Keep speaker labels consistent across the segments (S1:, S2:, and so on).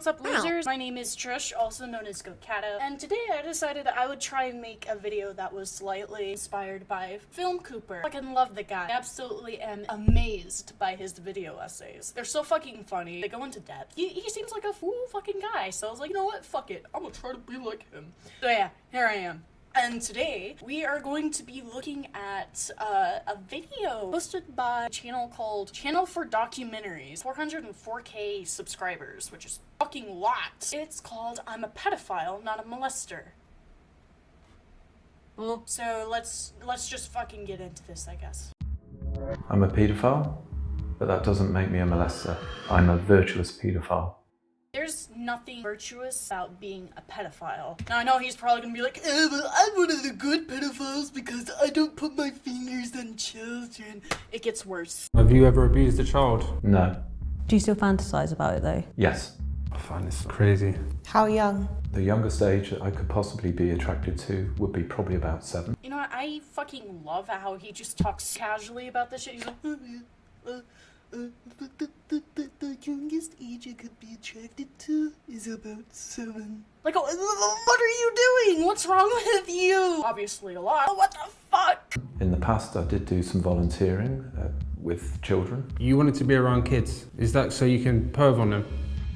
S1: What's up, losers? My name is Trish, also known as GoatCatto, and today I decided I would try and make a video that was slightly inspired by Film Cooper. I fucking love the guy. I absolutely am amazed by his video essays. They're so fucking funny. They go into depth. He seems like a fool fucking guy, so I was like, you know what? Fuck it. I'm gonna try to be like him. So yeah, here I am. And today, we are going to be looking at a video posted by a channel called Channel for Documentaries. 404k subscribers, which is fucking a lot. It's called I'm a Pedophile, Not a Molester. So let's just fucking get into this, I guess.
S2: I'm a paedophile, but that doesn't make me a molester. I'm a virtuous paedophile.
S1: There's nothing virtuous about being a pedophile. Now I know he's probably gonna be like, but I'm one of the good pedophiles because I don't put my fingers on children. It gets worse.
S3: Have you ever abused a child?
S2: No.
S4: Do you still fantasize about it though?
S2: Yes.
S3: I find this crazy.
S5: How young?
S2: The youngest age that I could possibly be attracted to would be probably about 7.
S1: You know what, I fucking love how he just talks casually about this shit. He's like, the youngest age I could be attracted to is about 7. Like, what are you doing? What's wrong with you? Obviously a lot. What the fuck?
S2: In the past, I did do some volunteering with children.
S3: You wanted to be around kids. Is that so you can perv on them?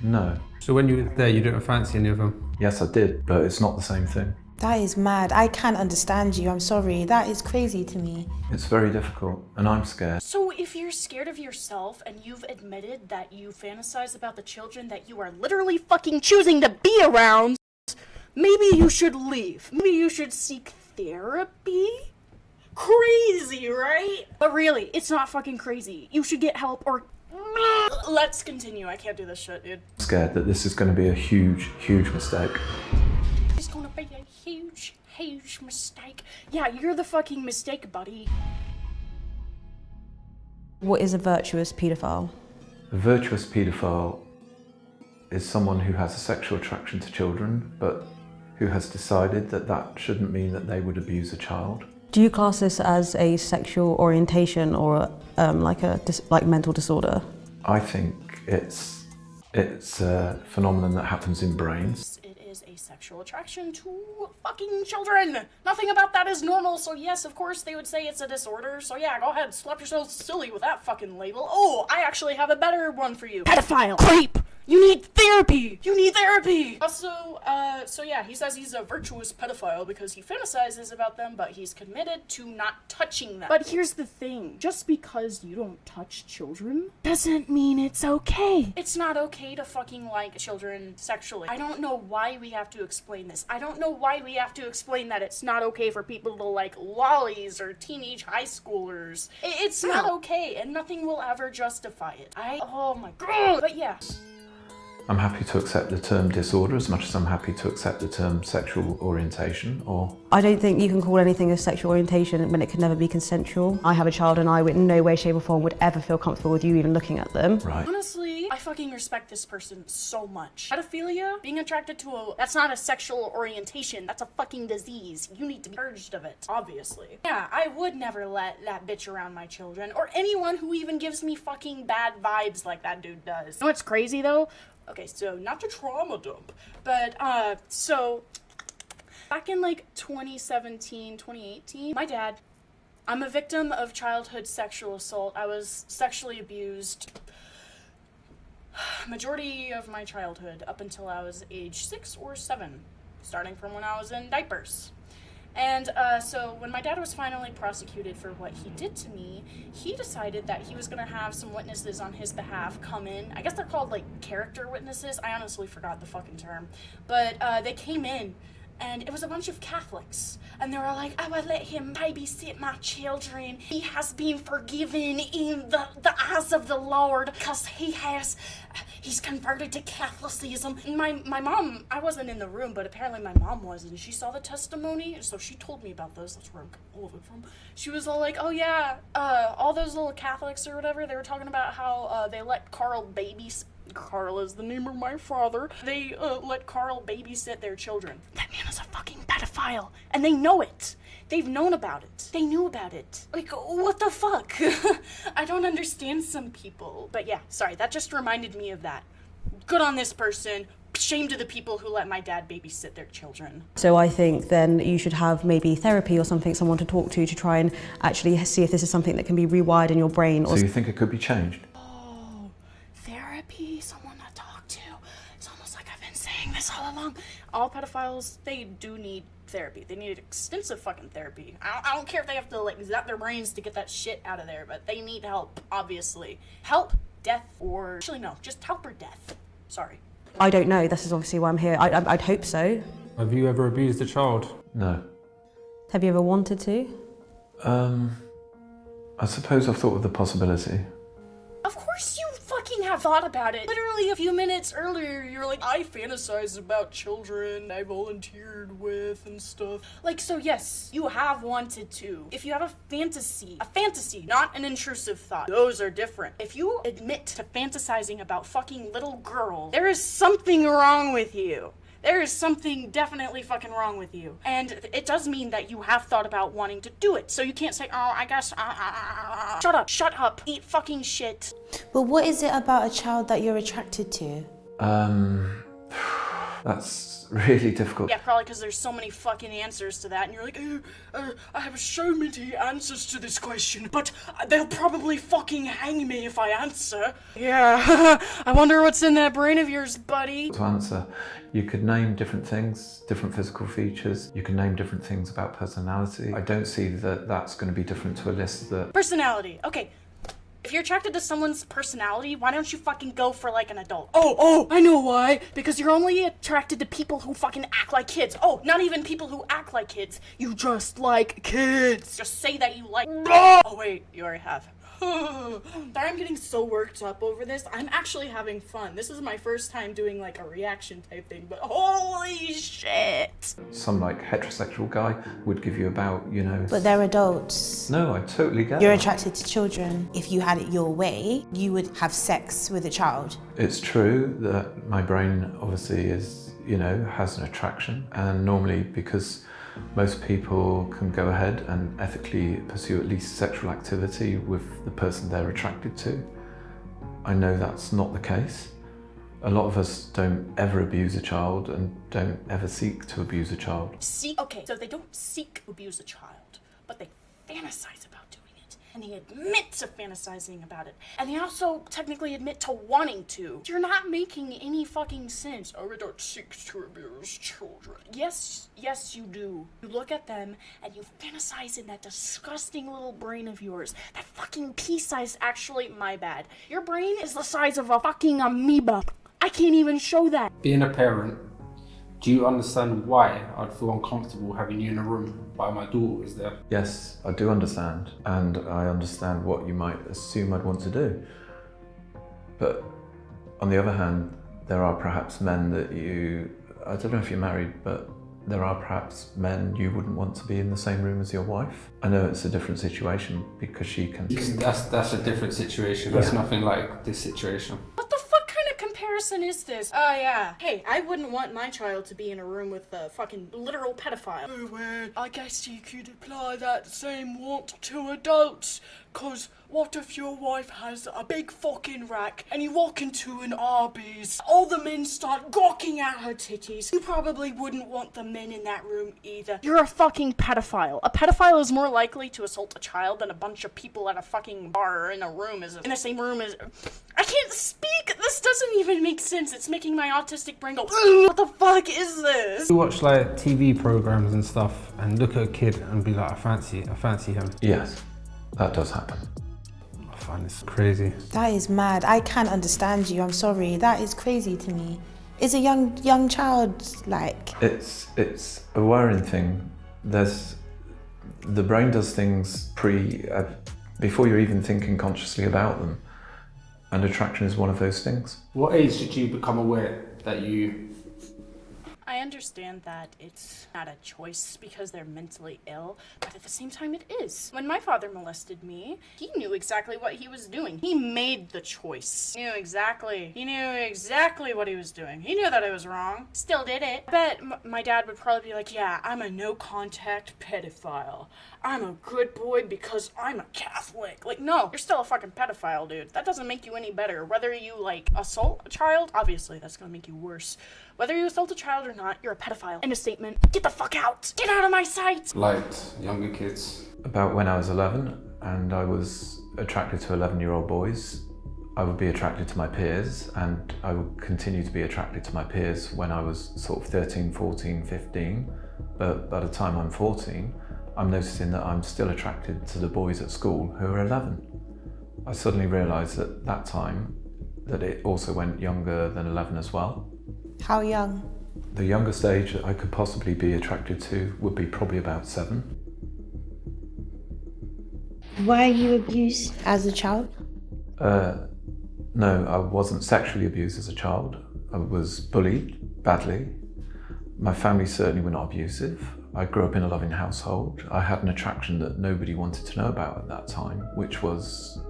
S2: No.
S3: So when you were there, you didn't fancy any of them?
S2: Yes, I did, but it's not the same thing.
S5: That is mad. I can't understand you. I'm sorry. That is crazy to me.
S2: It's very difficult, and I'm scared.
S1: So if you're scared of yourself and you've admitted that you fantasize about the children that you are literally fucking choosing to be around, maybe you should leave. Maybe you should seek therapy? Crazy, right? But really, it's not fucking crazy. You should get help or... Let's continue. I can't do this shit, dude.
S2: I'm scared that this is going to be a huge, huge mistake.
S1: It's gonna be a huge, huge mistake. Yeah, you're the fucking mistake, buddy.
S4: What is a virtuous paedophile?
S2: A virtuous paedophile is someone who has a sexual attraction to children, but who has decided that that shouldn't mean that they would abuse a child.
S4: Do you class this as a sexual orientation or like mental disorder?
S2: I think it's a phenomenon that happens in brains.
S1: It is a sexual attraction to fucking children. Nothing about that is normal, so yes, of course they would say it's a disorder. So yeah, go ahead, slap yourself silly with that fucking label. Oh, I actually have a better one for you. Pedophile. Creep. You need therapy! You need therapy! Also, so yeah, he says he's a virtuous pedophile because he fantasizes about them, but he's committed to not touching them. But here's the thing, just because you don't touch children doesn't mean it's okay. It's not okay to fucking like children sexually. I don't know why we have to explain this. I don't know why we have to explain that it's not okay for people to like lollies or teenage high schoolers. It's not okay, and nothing will ever justify it. Oh my god. But yeah.
S2: I'm happy to accept the term disorder as much as I'm happy to accept the term sexual orientation or...
S4: I don't think you can call anything a sexual orientation when it can never be consensual. I have a child and I would in no way, shape or form would ever feel comfortable with you even looking at them.
S2: Right.
S1: Honestly, I fucking respect this person so much. Pedophilia, being attracted to that's not a sexual orientation, that's a fucking disease. You need to be purged of it, obviously. Yeah, I would never let that bitch around my children or anyone who even gives me fucking bad vibes like that dude does. You know what's crazy though? Okay, so not to trauma dump, but so back in like 2017, 2018, my dad, I'm a victim of childhood sexual assault. I was sexually abused majority of my childhood up until I was age 6 or 7, starting from when I was in diapers. And so when my dad was finally prosecuted for what he did to me, he decided that he was going to have some witnesses on his behalf come in. I guess they're called like character witnesses. I honestly forgot the fucking term. But they came in and it was a bunch of Catholics. And they were like, I will let him babysit my children. He has been forgiven in the eyes of the Lord because he's converted to Catholicism. And my mom, I wasn't in the room, but apparently my mom was, and she saw the testimony, so she told me about those. That's where I'm all of it from. She was all like, oh yeah, all those little Catholics or whatever, they were talking about how they let Carl is the name of my father. They let Carl babysit their children. That man is a fucking pedophile, and they know it. They've known about it. They knew about it. Like, what the fuck? I don't understand some people. But yeah, sorry, that just reminded me of that. good on this person. Shame to the people who let my dad babysit their children.
S4: So I think then you should have maybe therapy or something, someone to talk to try and actually see if this is something that can be rewired in your brain.
S2: So you think it could be changed?
S1: Oh, therapy, someone to talk to. It's almost like I've been saying this all along. All pedophiles, they do need therapy. They need extensive fucking therapy. I don't care if they have to like zap their brains to get that shit out of there, but they need help, obviously. Help, death, or actually no, just help or death. Sorry.
S4: I don't know, this is obviously why I'm here. I'd hope so.
S3: Have you ever abused a child?
S2: No.
S4: Have you ever wanted to?
S2: I suppose I've thought of the possibility.
S1: Of course you fucking have thought about it. Literally a few minutes earlier, you're like, I fantasize about children I volunteered with and stuff. Like, so yes, you have wanted to. If you have a fantasy, not an intrusive thought, those are different. If you admit to fantasizing about fucking little girls, there is something wrong with you. There is something definitely fucking wrong with you. And it does mean that you have thought about wanting to do it. So you can't say, oh, I guess, shut up, eat fucking shit.
S5: But what is it about a child that you're attracted to?
S2: That's really difficult.
S1: Yeah, probably because there's so many fucking answers to that, and you're like, I have so many answers to this question, but they'll probably fucking hang me if I answer. Yeah, I wonder what's in that brain of yours, buddy.
S2: To answer, you could name different things, different physical features. You can name different things about personality. I don't see that that's going to be different to a list that...
S1: Personality. Okay. If you're attracted to someone's personality, why don't you fucking go for like an adult? Oh, I know why. Because you're only attracted to people who fucking act like kids. Oh, not even people who act like kids. You just like kids. Just say that you like... Oh wait, you already have. Sorry, I'm getting so worked up over this. I'm actually having fun. This is my first time doing like a reaction type thing, but holy shit.
S2: Some like heterosexual guy would give you about, you know...
S5: But they're adults.
S2: No, I totally get
S5: You're
S2: that.
S5: attracted to children. If you had it your way, you would have sex with a child.
S2: It's true that my brain obviously is, you know, has an attraction, and normally because most people can go ahead and ethically pursue at least sexual activity with the person they're attracted to. I know that's not the case. A lot of us don't ever abuse a child and don't ever seek to abuse a child.
S1: Okay, so they don't seek to abuse a child, but they fantasize about doing it. And they admit to fantasizing about it. And they also technically admit to wanting to. You're not making any fucking sense. Oh, we don't seek to abuse children. Yes, you do. You look at them and you fantasize in that disgusting little brain of yours. That fucking pea-sized, actually, my bad. Your brain is the size of a fucking amoeba. I can't even show that.
S3: Being a parent, do you understand why I'd feel uncomfortable having you in a room while my daughter is there?
S2: Yes, I do understand, and I understand what you might assume I'd want to do. But on the other hand, there are perhaps men that I don't know if you're married, but there are perhaps men you wouldn't want to be in the same room as your wife. I know it's a different situation because she can...
S3: That's a different situation. That's nothing like this situation.
S1: What the fuck kind of comparison is this? Oh yeah. Hey, I wouldn't want my child to be in a room with a fucking literal pedophile. Oh well, I guess you could apply that same want to adults. Cause what if your wife has a big fucking rack and you walk into an Arby's, all the men start gawking at her titties. You probably wouldn't want the men in that room either. You're a fucking pedophile. A pedophile is more likely to assault a child than a bunch of people at a fucking bar or in the same room as... I can't speak! This doesn't even make sense. It's making my autistic brain go, what the fuck is this?
S3: You watch like TV programs and stuff and look at a kid and be like, I fancy him.
S2: Yes, that does happen.
S3: I find this crazy.
S5: That is mad. I can't understand you. I'm sorry. That is crazy to me. Is a young child like...
S2: It's a worrying thing. The brain does things before you're even thinking consciously about them. And attraction is one of those things.
S3: What age did you become aware that you
S1: I understand that it's not a choice because they're mentally ill, but at the same time it is. When my father molested me, he knew exactly what he was doing. He made the choice. He knew exactly what he was doing. He knew that it was wrong. Still did it. I bet my dad would probably be like, yeah, I'm a no-contact pedophile. I'm a good boy because I'm a Catholic. Like, no, you're still a fucking pedophile, dude. That doesn't make you any better. Whether you, like, assault a child, obviously that's gonna make you worse. Whether you assault a child or not, you're a pedophile. End of statement. Get the fuck out! Get out of my sight!
S3: Liked younger kids.
S2: About when I was 11 and I was attracted to 11-year-old boys, I would be attracted to my peers, and I would continue to be attracted to my peers when I was sort of 13, 14, 15. But by the time I'm 14, I'm noticing that I'm still attracted to the boys at school who are 11. I suddenly realised at that time that it also went younger than 11 as well.
S5: How young?
S2: The youngest age that I could possibly be attracted to would be probably about 7.
S5: Were you abused as a child?
S2: No, I wasn't sexually abused as a child. I was bullied badly. My family certainly were not abusive. I grew up in a loving household. I had an attraction that nobody wanted to know about at that time, which was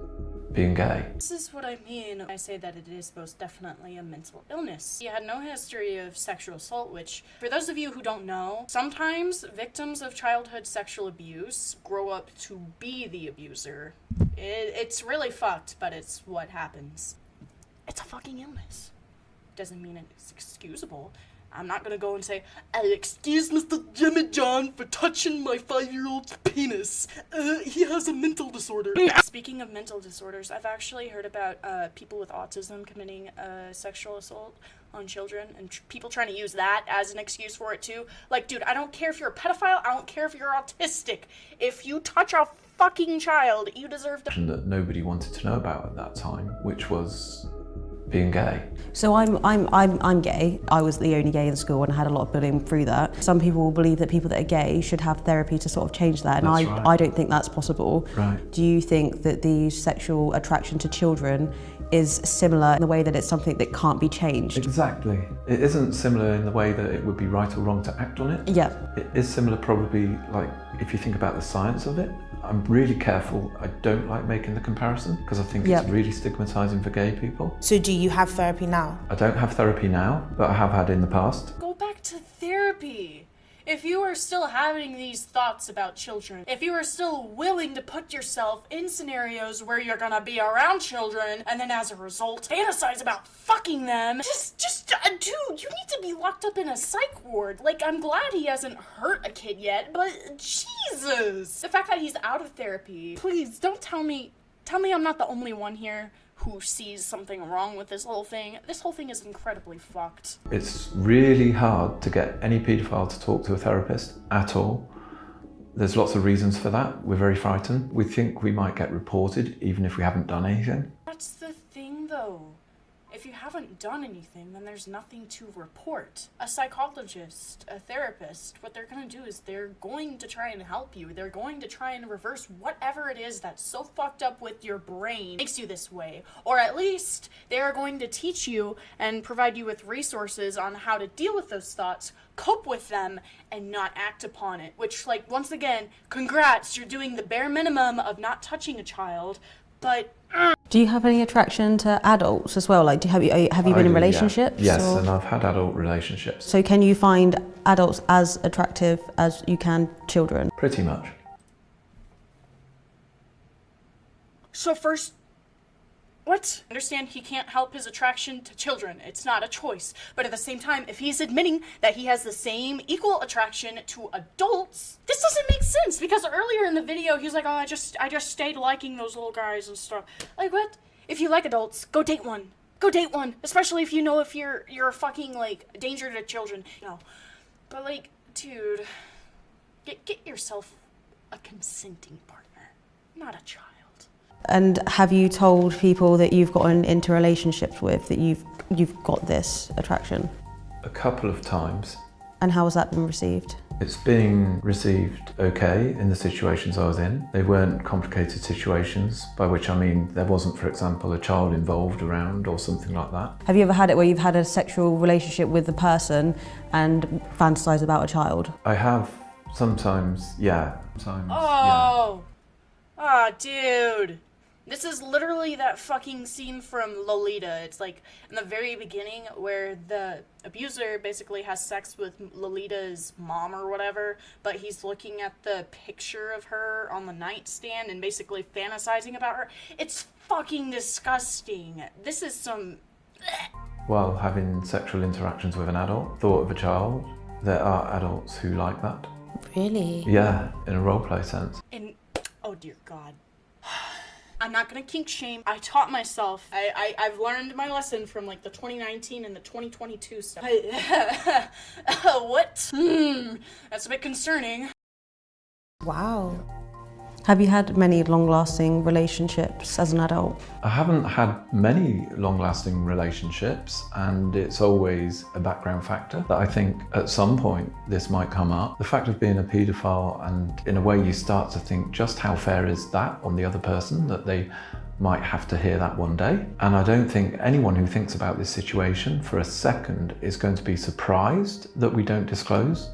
S2: being gay.
S1: This is what I mean when I say that it is most definitely a mental illness. He had no history of sexual assault, which, for those of you who don't know, sometimes victims of childhood sexual abuse grow up to be the abuser. It's really fucked, but it's what happens. It's a fucking illness. Doesn't mean it's excusable. I'm not gonna go and say, I excuse Mr. Jimmy John for touching my 5-year-old's penis. He has a mental disorder. Speaking of mental disorders, I've actually heard about people with autism committing sexual assault on children, and people trying to use that as an excuse for it too. Like, dude, I don't care if you're a pedophile, I don't care if you're autistic. If you touch a fucking child, you deserve to—
S2: That nobody wanted to know about at that time, which was being gay.
S4: So I'm gay. I was the only gay in school and I had a lot of bullying through that. Some people will believe that people that are gay should have therapy to sort of change that, and I don't think that's possible.
S2: Right.
S4: Do you think that the sexual attraction to children is similar in the way that it's something that can't be changed?
S2: Exactly. It isn't similar in the way that it would be right or wrong to act on it.
S4: Yeah.
S2: It is similar probably, like, if you think about the science of it. I'm really careful. I don't like making the comparison because I think it's really stigmatizing for gay people.
S5: So do you have therapy now?
S2: I don't have therapy now, but I have had in the past.
S1: Go back to therapy. If you are still having these thoughts about children, if you are still willing to put yourself in scenarios where you're gonna be around children and then as a result fantasize about fucking them, dude, you need to be locked up in a psych ward. Like, I'm glad he hasn't hurt a kid yet, but Jesus. The fact that he's out of therapy, please don't tell me I'm not the only one here who sees something wrong with this whole thing. This whole thing is incredibly fucked.
S2: It's really hard to get any paedophile to talk to a therapist at all. There's lots of reasons for that. We're very frightened. We think we might get reported even if we haven't done anything.
S1: That's the thing, though. If you haven't done anything, then there's nothing to report. A psychologist, a therapist, what they're gonna do is they're going to try and help you. They're going to try and reverse whatever it is that's so fucked up with your brain makes you this way. Or at least they are going to teach you and provide you with resources on how to deal with those thoughts, cope with them, and not act upon it. Which, like, once again, congrats, you're doing the bare minimum of not touching a child, but
S4: Do you have any attraction to adults as well? Like, have you been in relationships?
S2: Yes,
S4: or?
S2: and I've had adult relationships.
S4: So can you find adults as attractive as you can children?
S2: Pretty much.
S1: So first, what? Understand he can't help his attraction to children. It's not a choice. But at the same time, if he's admitting that he has the same equal attraction to adults, this doesn't make sense, because earlier in the video, he was like, oh, I just stayed liking those little guys and stuff. Like, what? If you like adults, go date one. Go date one. Especially if you know if you're a fucking, like, danger to children. You know. But, like, dude, get yourself a consenting partner, not a child.
S4: And have you told people that you've gotten into relationships with that you've got this attraction?
S2: A couple of times.
S4: And how has that been received?
S2: It's being received okay in the situations I was in. They weren't complicated situations, by which I mean there wasn't, for example, a child involved around or something like that.
S4: Have you ever had it where you've had a sexual relationship with the person and fantasised about a child?
S2: I have sometimes, yeah. Sometimes,
S1: Oh! Ah, dude. This is literally that fucking scene from Lolita. It's like in the very beginning where the abuser basically has sex with Lolita's mom or whatever, but he's looking at the picture of her on the nightstand and basically fantasizing about her. It's fucking disgusting. This is some...
S2: While having sexual interactions with an adult, thought of a child, there are adults who like that.
S5: Really?
S2: Yeah, in a roleplay sense.
S1: Oh dear God. I'm not gonna kink shame. I taught myself. I've learned my lesson from like the 2019 and the 2022 stuff. What? That's a bit concerning.
S5: Wow.
S4: Have you had many long-lasting relationships as an adult?
S2: I haven't had many long-lasting relationships, and it's always a background factor that I think at some point this might come up. The fact of being a paedophile, and in a way you start to think just how fair is that on the other person, that they might have to hear that one day. And I don't think anyone who thinks about this situation for a second is going to be surprised that we don't disclose,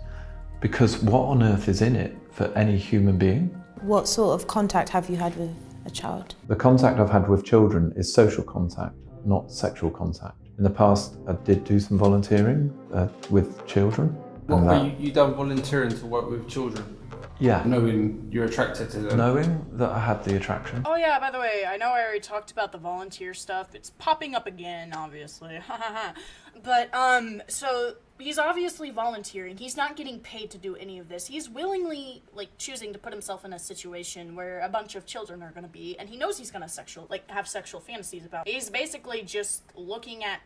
S2: because what on earth is in it for any human being?
S5: What sort of contact have you had with a child?
S2: The contact I've had with children is social contact, not sexual contact. In the past, I did do some volunteering with children.
S3: What, you done volunteering to work with children?
S2: Yeah.
S3: Knowing you're attracted to them?
S2: Knowing that I had the attraction.
S1: Oh yeah, by the way, I know I already talked about the volunteer stuff. It's popping up again, obviously. But, so he's obviously volunteering. He's not getting paid to do any of this. He's willingly, like, choosing to put himself in a situation where a bunch of children are gonna be, and he knows he's gonna have sexual fantasies about. He's basically just looking at...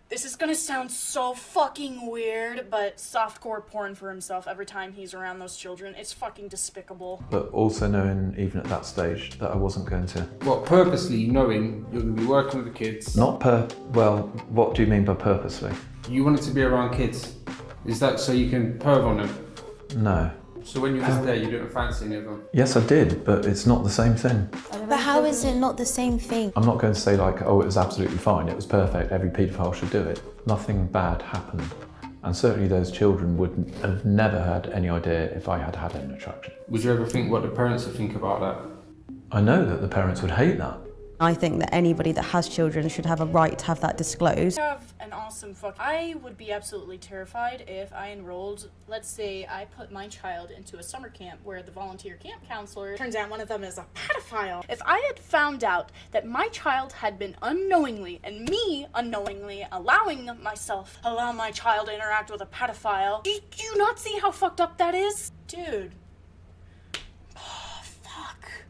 S1: This is gonna sound so fucking weird, but softcore porn for himself every time he's around those children. It's fucking despicable.
S2: But also knowing, even at that stage, that I wasn't going to.
S3: Well, purposely knowing you're going to be working with the kids?
S2: Well, what do you mean by purposely?
S3: You wanted to be around kids. Is that so you can perv on them?
S2: No.
S3: So when you was there, you didn't fancy any of them?
S2: Yes, I did, but it's not the same thing.
S5: But how is it not the same thing?
S2: I'm not going to say like, oh, it was absolutely fine, it was perfect, every paedophile should do it. Nothing bad happened. And certainly those children would have never had any idea if I had had an attraction.
S3: Would you ever think what the parents would think about that?
S2: I know that the parents would hate that.
S4: I think that anybody that has children should have a right to have that disclosed.
S1: I have an awesome I would be absolutely terrified if I enrolled, let's say I put my child into a summer camp where the volunteer camp counselor, turns out one of them is a pedophile. If I had found out that my child had been unknowingly, and me unknowingly, allowing my child to interact with a pedophile, do you not see how fucked up that is? Dude.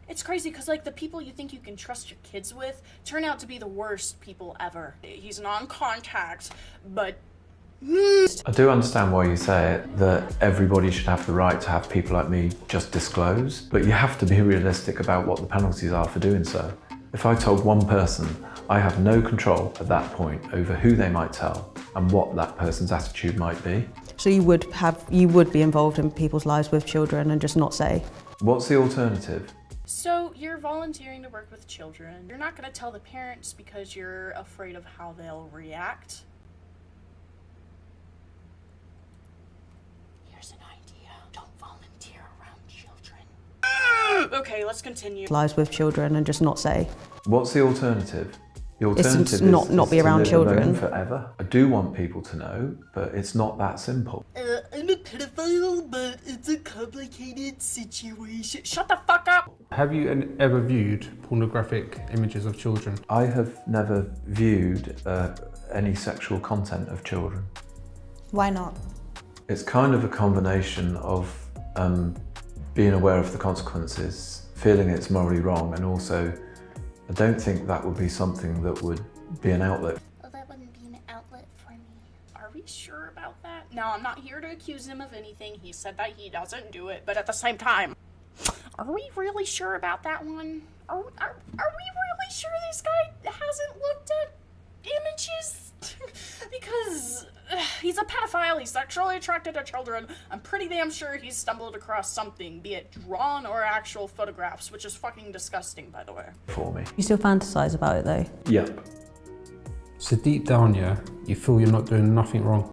S1: It's crazy because, like, the people you think you can trust your kids with turn out to be the worst people ever. He's non-contact, but...
S2: I do understand why you say it, that everybody should have the right to have people like me just disclose, but you have to be realistic about what the penalties are for doing so. If I told one person, I have no control at that point over who they might tell and what that person's attitude might be.
S4: So you would be involved in people's lives with children and just not say?
S2: What's the alternative?
S1: So you're volunteering to work with children. You're not going to tell the parents because you're afraid of how they'll react. Here's an idea. Don't volunteer around children. Okay, let's continue.
S4: Lives with children and just not say?
S2: What's the alternative? The alternative is
S4: not be around
S2: to live
S4: children
S2: alone forever. I do want people to know, but it's not that simple.
S1: I'm a pedophile, but it's a complicated situation. Shut the fuck up!
S3: Have you ever viewed pornographic images of children?
S2: I have never viewed any sexual content of children.
S5: Why not?
S2: It's kind of a combination of being aware of the consequences, feeling it's morally wrong, and also I don't think that would be something that would be an outlet.
S1: Well, that wouldn't be an outlet for me. Are we sure about that? Now, I'm not here to accuse him of anything. He said that he doesn't do it, but at the same time, are we really sure about that one? Are we really sure this guy hasn't looked at images? Because he's a pedophile, he's sexually attracted to children. I'm pretty damn sure he's stumbled across something, be it drawn or actual photographs, which is fucking disgusting, by the way.
S2: For me.
S4: You still fantasize about it though?
S2: Yep.
S3: So deep down, yeah, you feel you're not doing nothing wrong.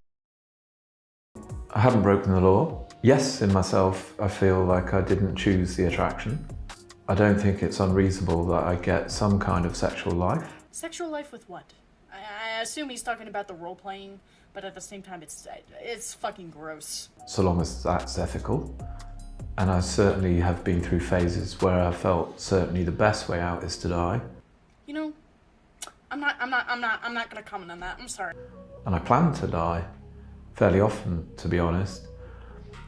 S2: I haven't broken the law. Yes, in myself, I feel like I didn't choose the attraction. I don't think it's unreasonable that I get some kind of sexual life.
S1: Sexual life with what? I assume he's talking about the role-playing, but at the same time, it's fucking gross.
S2: So long as that's ethical. And I certainly have been through phases where I felt certainly the best way out is to die.
S1: You know, I'm not gonna comment on that. I'm sorry.
S2: And I plan to die fairly often, to be honest.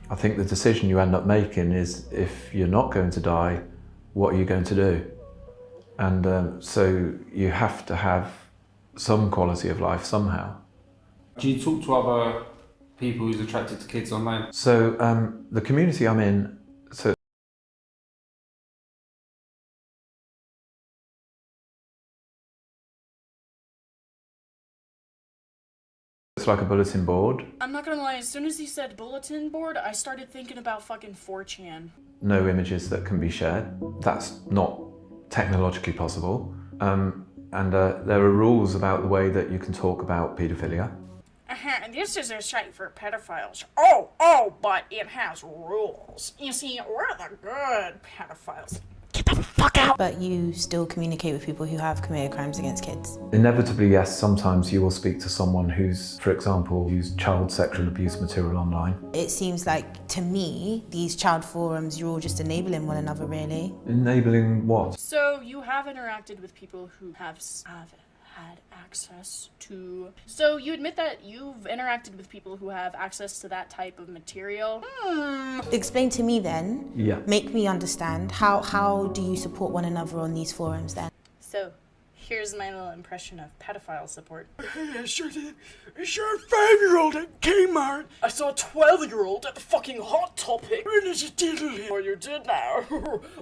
S2: I think the decision you end up making is, if you're not going to die, what are you going to do? And so you have to have some quality of life somehow.
S3: Do you talk to other people who's attracted to kids online?
S2: So the community I'm in, so it's like a bulletin board.
S1: I'm not gonna lie, as soon as he said bulletin board, I started thinking about fucking 4chan.
S2: No images that can be shared. That's not technologically possible. There are rules about the way that you can talk about paedophilia.
S1: This is a site for pedophiles. Oh, but it has rules. You see, we're the good pedophiles. Get the fuck out!
S5: But you still communicate with people who have committed crimes against kids.
S2: Inevitably, yes, sometimes you will speak to someone who's, for example, used child sexual abuse material online.
S5: It seems like, to me, these child forums, you're all just enabling one another, really.
S2: Enabling what?
S1: So you have interacted with people who have had access to... So you admit that you've interacted with people who have access to that type of material?
S5: Explain to me then.
S2: Yeah.
S5: Make me understand. How do you support one another on these forums then?
S1: So, here's my little impression of pedophile support.
S6: Hey, I sure did. I saw a 5-year-old at Kmart. I saw a 12-year-old at the fucking Hot Topic. And it's a diddle. Oh, you did now.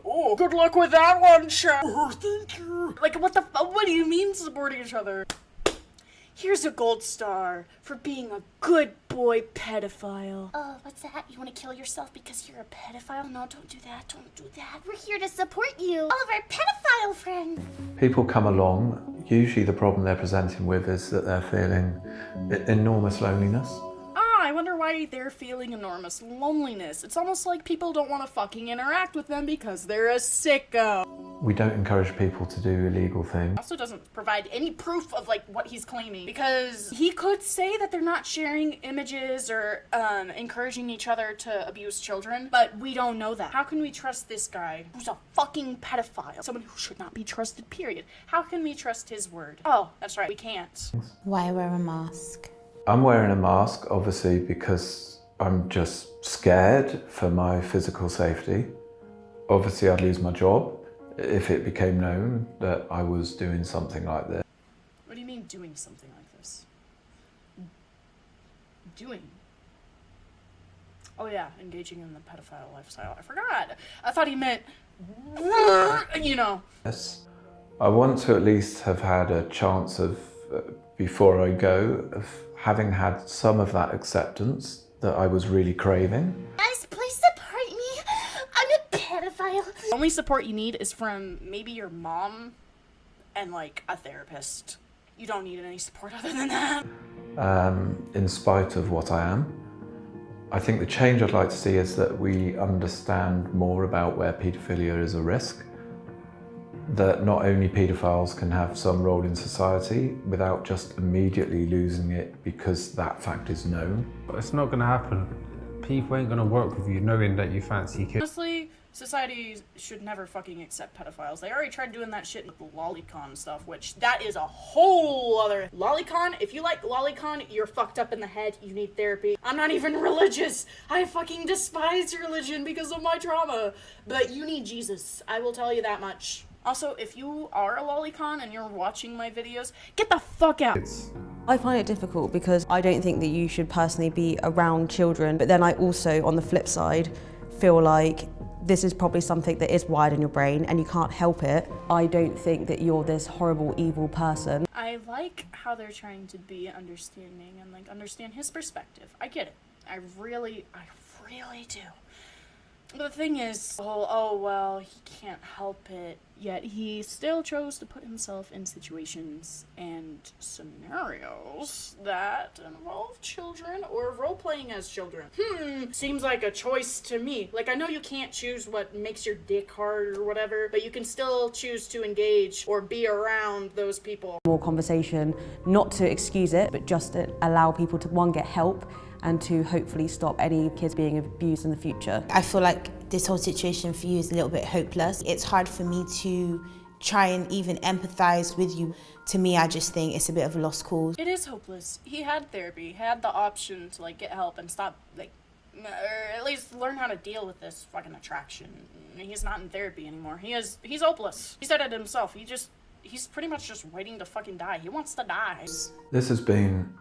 S6: Oh, good luck with that one, chap. Oh, thank you.
S1: Like, what do you mean supporting each other? Here's a gold star for being a good boy pedophile.
S7: Oh, what's that? You want to kill yourself because you're a pedophile? No, don't do that. Don't do that. We're here to support you. All of our pedophile friends.
S2: People come along, usually the problem they're presenting with is that they're feeling enormous loneliness.
S1: I wonder why they're feeling enormous loneliness. It's almost like people don't want to fucking interact with them because they're a sicko.
S2: We don't encourage people to do illegal things.
S1: Also doesn't provide any proof of like what he's claiming, because he could say that they're not sharing images or encouraging each other to abuse children, but we don't know that. How can we trust this guy who's a fucking pedophile? Someone who should not be trusted, period. How can we trust his word? Oh, that's right, we can't.
S5: Why wear a mask?
S2: I'm wearing a mask, obviously, because I'm just scared for my physical safety. Obviously, I'd lose my job if it became known that I was doing something like this.
S1: What do you mean doing something like this? Doing? Oh yeah, engaging in the pedophile lifestyle. I forgot. I thought he meant, you know.
S2: Yes. I want to at least have had a chance of, before I go, of having had some of that acceptance that I was really craving.
S7: Guys, please support me. I'm a pedophile.
S1: The only support you need is from maybe your mom and like a therapist. You don't need any support other than that.
S2: In spite of what I am. I think the change I'd like to see is that we understand more about where paedophilia is a risk. That not only paedophiles can have some role in society without just immediately losing it because that fact is known.
S3: But it's not going to happen. People ain't going to work with you knowing that you fancy kids.
S1: Honestly, society should never fucking accept pedophiles. They already tried doing that shit with the lolicon stuff, which that is a whole other... Lolicon, if you like lolicon, you're fucked up in the head, you need therapy. I'm not even religious. I fucking despise religion because of my trauma. But you need Jesus, I will tell you that much. Also, if you are a lolicon and you're watching my videos, get the fuck out.
S4: I find it difficult because I don't think that you should personally be around children, but then I also, on the flip side, feel like this is probably something that is wired in your brain and you can't help it. I don't think that you're this horrible, evil person.
S1: I like how they're trying to be understanding and like understand his perspective. I get it. I really do. The thing is, oh well, he can't help it, yet he still chose to put himself in situations and scenarios that involve children or role-playing as children. Seems like a choice to me. Like, I know you can't choose what makes your dick hard or whatever, but you can still choose to engage or be around those people.
S4: More conversation, not to excuse it, but just to allow people to, one, get help, and to hopefully stop any kids being abused in the future.
S5: I feel like this whole situation for you is a little bit hopeless. It's hard for me to try and even empathize with you. To me, I just think it's a bit of a lost cause.
S1: It is hopeless. He had therapy, he had the option to like get help and stop, like, or at least learn how to deal with this fucking attraction. He's not in therapy anymore. He's hopeless. He said it himself. He's pretty much just waiting to fucking die. He wants to die.
S2: This has been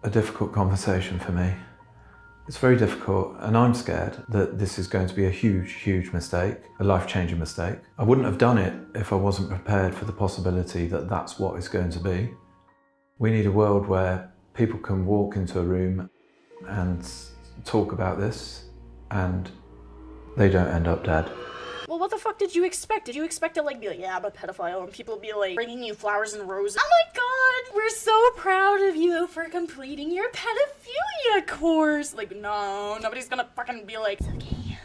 S2: a difficult conversation for me. It's very difficult, and I'm scared that this is going to be a huge mistake, a life-changing mistake. I wouldn't have done it if I wasn't prepared for the possibility that that's what it's going to be. We need a world where people can walk into a room and talk about this, and they don't end up dead.
S1: Well, what the fuck did you expect? Did you expect to, like, be like, yeah, I'm a pedophile, and people be, like, bringing you flowers and roses? Oh my god, we're so proud of you for completing your pedophilia course! Like, no, nobody's gonna fucking be like, it's okay,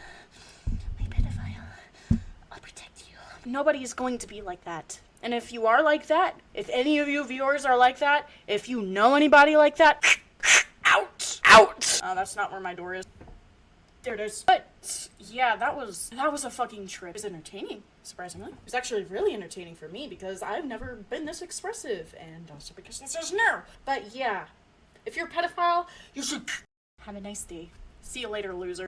S1: my pedophile, I'll protect you. Nobody's going to be like that. And if you are like that, if any of you viewers are like that, if you know anybody like that, out! That's not where my door is. There it is. But yeah, that was a fucking trip. It was entertaining, surprisingly. It was actually really entertaining for me because I've never been this expressive, and also because this is new. But yeah, if you're a pedophile, you should have a nice day. See you later, loser.